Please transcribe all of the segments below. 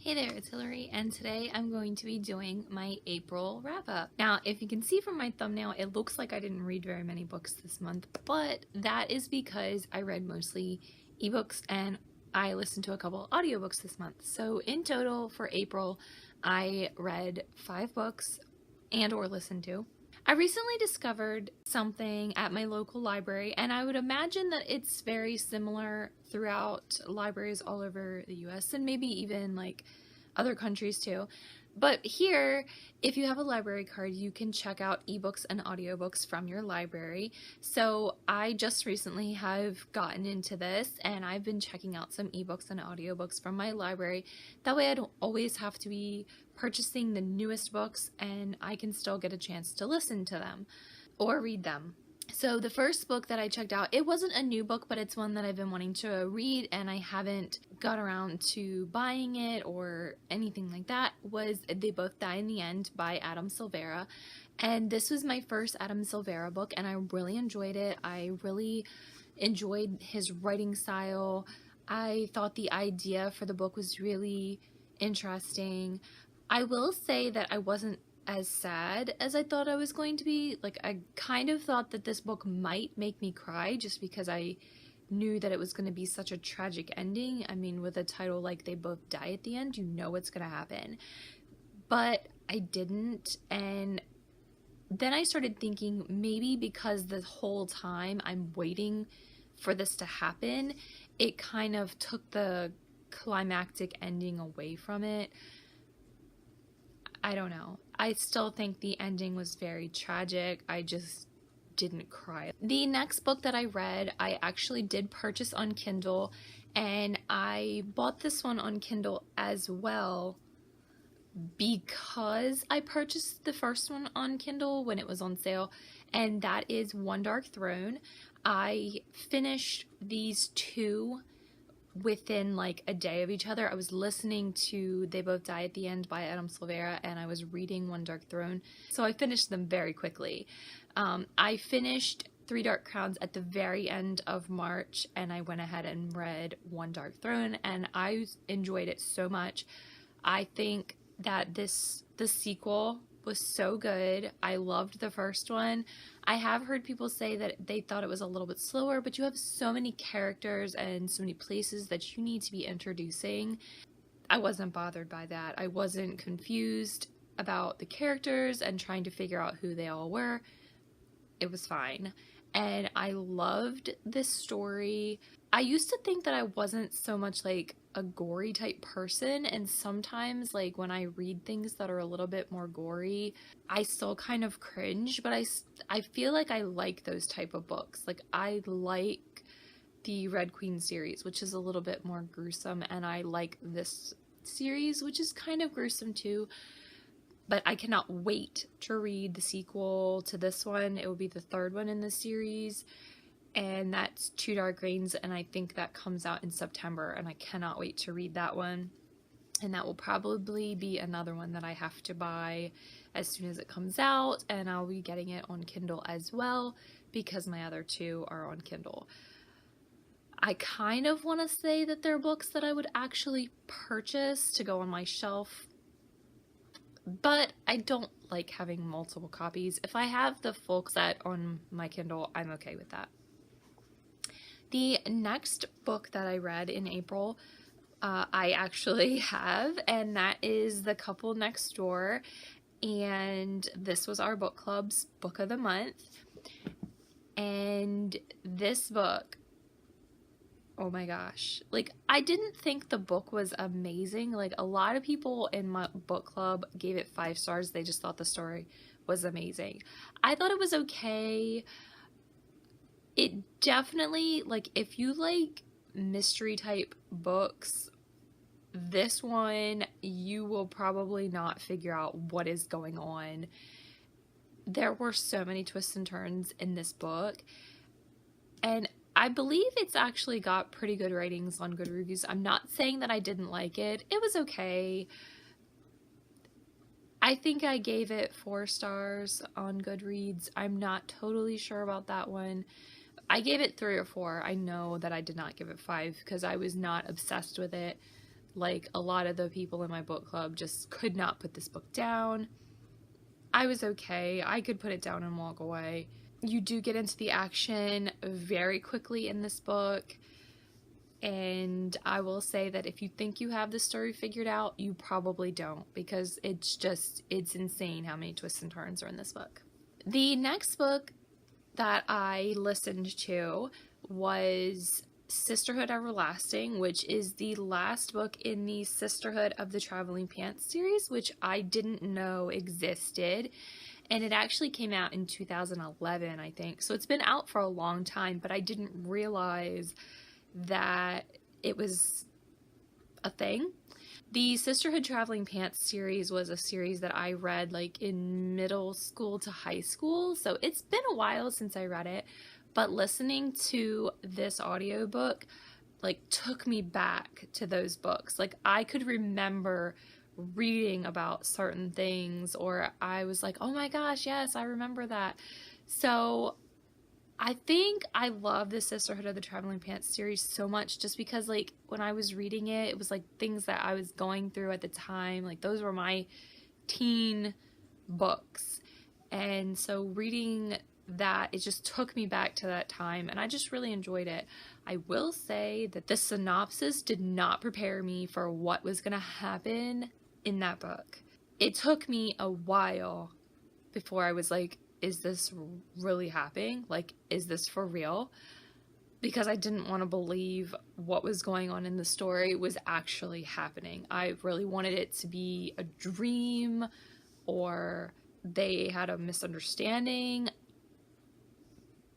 Hey there, it's Hillary, and today I'm going to be doing my April wrap-up. Now, if you can see from my thumbnail, it looks like I didn't read very many books this month, but that is because I read mostly ebooks and I listened to a couple audiobooks this month. So in total for April, I read 5 books and or listened to. I recently discovered something at my local library, and I would imagine that it's very similar throughout libraries all over the US and maybe even like other countries too. But here, if you have a library card, you can check out ebooks and audiobooks from your library. So I just recently have gotten into this, and I've been checking out some ebooks and audiobooks from my library. That way I don't always have to be purchasing the newest books, and I can still get a chance to listen to them or read them. So the first book that I checked out, it wasn't a new book, but it's one that I've been wanting to read and I haven't got around to buying it or anything like that, was They Both Die in the End by Adam Silvera. And this was my first Adam Silvera book, and I really enjoyed it. I really enjoyed his writing style. I thought the idea for the book was really interesting. I will say that I wasn't as sad as I thought I was going to be. Like, I kind of thought that this book might make me cry just because I knew that it was going to be such a tragic ending. I mean, with a title like They Both Die at the End, you know what's going to happen. But I didn't, and then I started thinking maybe because the whole time I'm waiting for this to happen, it kind of took the climactic ending away from it. I don't know. I still think the ending was very tragic. I just didn't cry. The next book that I read, I actually did purchase on Kindle, and I bought this one on Kindle as well because I purchased the first one on Kindle when it was on sale, and that is One Darkthrone. I finished these two within like a day of each other. I was listening to They Both Die at the End by Adam Silvera, and I was reading One Darkthrone, so I finished them very quickly. I finished Three Dark Crowns at the very end of March, and I went ahead and read One Darkthrone, and I enjoyed it so much. I think that the sequel was so good. I loved the first one. I have heard people say that they thought it was a little bit slower, but you have so many characters and so many places that you need to be introducing. I wasn't bothered by that. I wasn't confused about the characters and trying to figure out who they all were. It was fine. And I loved this story. I used to think that I wasn't so much like a gory type person, and sometimes like when I read things that are a little bit more gory, I still kind of cringe, but I feel like I like those type of books. Like, I like the Red Queen series, which is a little bit more gruesome, and I like this series, which is kind of gruesome too. But I cannot wait to read the sequel to this one. It will be the third one in the series, and that's Two Dark Reigns, and I think that comes out in September, and I cannot wait to read that one. And that will probably be another one that I have to buy as soon as it comes out, and I'll be getting it on Kindle as well because my other two are on Kindle. I kind of want to say that they're books that I would actually purchase to go on my shelf, but I don't like having multiple copies. If I have the full set on my Kindle, I'm okay with that. The next book that I read in April, I actually have, and that is The Couple Next Door, and this was our book club's book of the month. And this book, oh my gosh, like, I didn't think the book was amazing. Like, a lot of people in my book club gave it 5 stars. They just thought the story was amazing. I thought it was okay. It definitely, like, if you like mystery type books, this one you will probably not figure out what is going on. There were so many twists and turns in this book, and I believe it's actually got pretty good ratings on good reviews. I'm not saying that I didn't like it. It was okay. I think I gave it 4 stars on Goodreads. I'm not totally sure about that one. I gave it 3 or 4. I know that I did not give it 5 because I was not obsessed with it. Like, a lot of the people in my book club just could not put this book down. I was okay. I could put it down and walk away. You do get into the action very quickly in this book. And I will say that if you think you have the story figured out, you probably don't, because it's insane how many twists and turns are in this book. The next book that I listened to was Sisterhood Everlasting, which is the last book in the Sisterhood of the Traveling Pants series, which I didn't know existed. And it actually came out in 2011, I think. So it's been out for a long time, but I didn't realize that it was a thing. The Sisterhood Traveling Pants series was a series that I read like in middle school to high school. So it's been a while since I read it. But listening to this audiobook like took me back to those books. Like, I could remember reading about certain things, or I was like, oh my gosh, yes, I remember that. So I think I love the Sisterhood of the Traveling Pants series so much just because, like, when I was reading it, it was like things that I was going through at the time. Like, those were my teen books. And so reading that, it just took me back to that time, and I just really enjoyed it. I will say that the synopsis did not prepare me for what was going to happen in that book. It took me a while before I was like, is this really happening? Like, is this for real? Because I didn't want to believe what was going on in the story was actually happening. I really wanted it to be a dream, or they had a misunderstanding.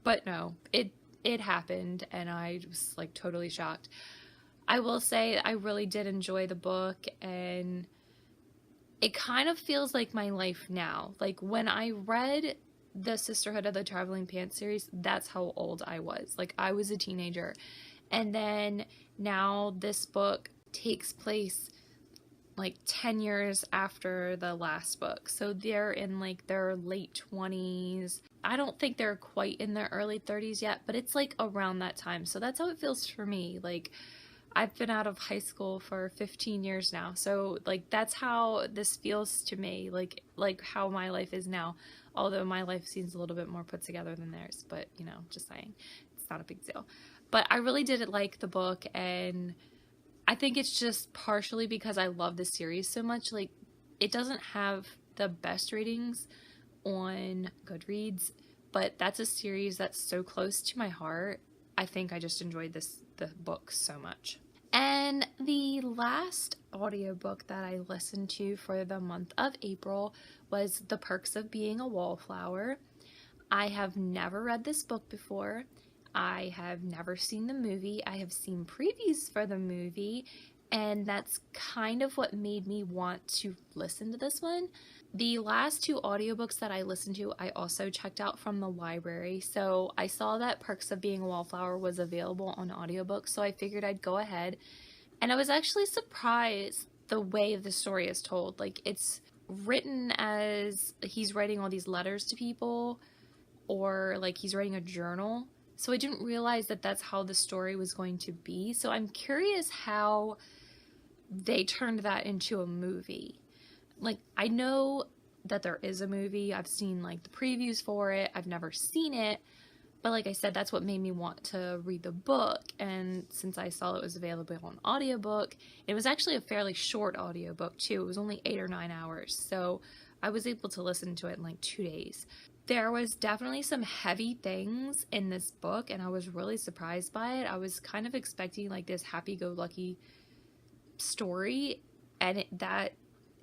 But no, it happened, and I was like totally shocked. I will say I really did enjoy the book, and it kind of feels like my life now. Like, when I read the Sisterhood of the Traveling Pants series, that's how old I was. Like, I was a teenager. And then now this book takes place like 10 years after the last book. So they're in like their late 20s. I don't think they're quite in their early 30s yet, but it's like around that time. So that's how it feels for me. Like, I've been out of high school for 15 years now. So like, that's how this feels to me. Like how my life is now. Although my life seems a little bit more put together than theirs, but you know, just saying, it's not a big deal. But I really did like the book, and I think it's just partially because I love the series so much. Like, it doesn't have the best ratings on Goodreads, but that's a series that's so close to my heart. I think I just enjoyed the book so much. And the last audiobook that I listened to for the month of April was The Perks of Being a Wallflower. I have never read this book before. I have never seen the movie. I have seen previews for the movie, and that's kind of what made me want to listen to this one. The last two audiobooks that I listened to, I also checked out from the library. So I saw that Perks of Being a Wallflower was available on audiobook, so I figured I'd go ahead. And I was actually surprised the way the story is told. Like, it's written as he's writing all these letters to people, or like he's writing a journal. So I didn't realize that that's how the story was going to be. So I'm curious how they turned that into a movie. Like, I know that there is a movie. I've seen like the previews for it. I've never seen it. But like I said, that's what made me want to read the book. And since I saw it was available on audiobook, it was actually a fairly short audiobook too. It was only 8 or 9 hours. So I was able to listen to it in like 2 days. There was definitely some heavy things in this book, and I was really surprised by it. I was kind of expecting like this happy-go-lucky story, and that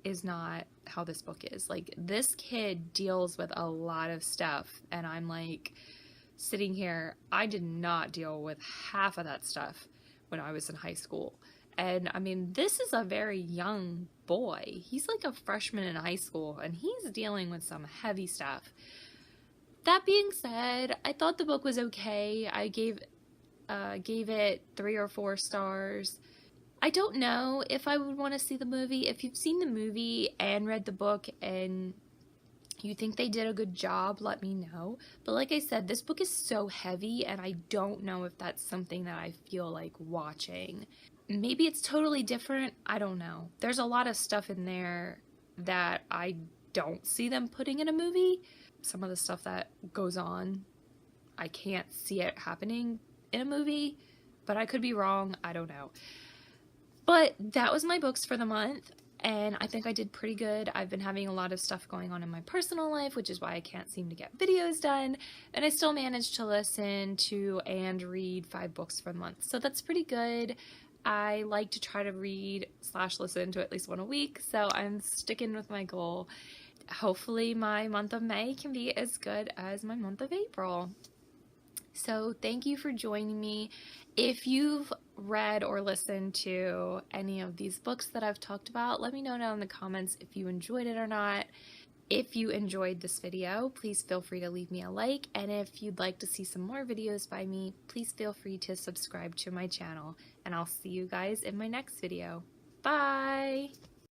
is not how this book is. Like, this kid deals with a lot of stuff, and I'm like sitting here, I did not deal with half of that stuff when I was in high school. And I mean, this is a very young boy. He's like a freshman in high school, and he's dealing with some heavy stuff. That being said, I thought the book was okay. I gave it 3 or 4 stars. I don't know if I would want to see the movie. If you've seen the movie and read the book and you think they did a good job, let me know. But like I said, this book is so heavy, and I don't know if that's something that I feel like watching. maybe it's totally different. I don't know. There's a lot of stuff in there that I don't see them putting in a movie. Some of the stuff that goes on, I can't see it happening in a movie, but I could be wrong. I don't know. But that was my books for the month, and I think I did pretty good. I've been having a lot of stuff going on in my personal life, which is why I can't seem to get videos done, and I still managed to listen to and read 5 books for the month. So that's pretty good. I like to try to read / listen to at least one a week, so I'm sticking with my goal. Hopefully my month of May can be as good as my month of April. So thank you for joining me. If you've read or listened to any of these books that I've talked about, let me know down in the comments if you enjoyed it or not. If you enjoyed this video, please feel free to leave me a like, and if you'd like to see some more videos by me, please feel free to subscribe to my channel, and I'll see you guys in my next video. Bye!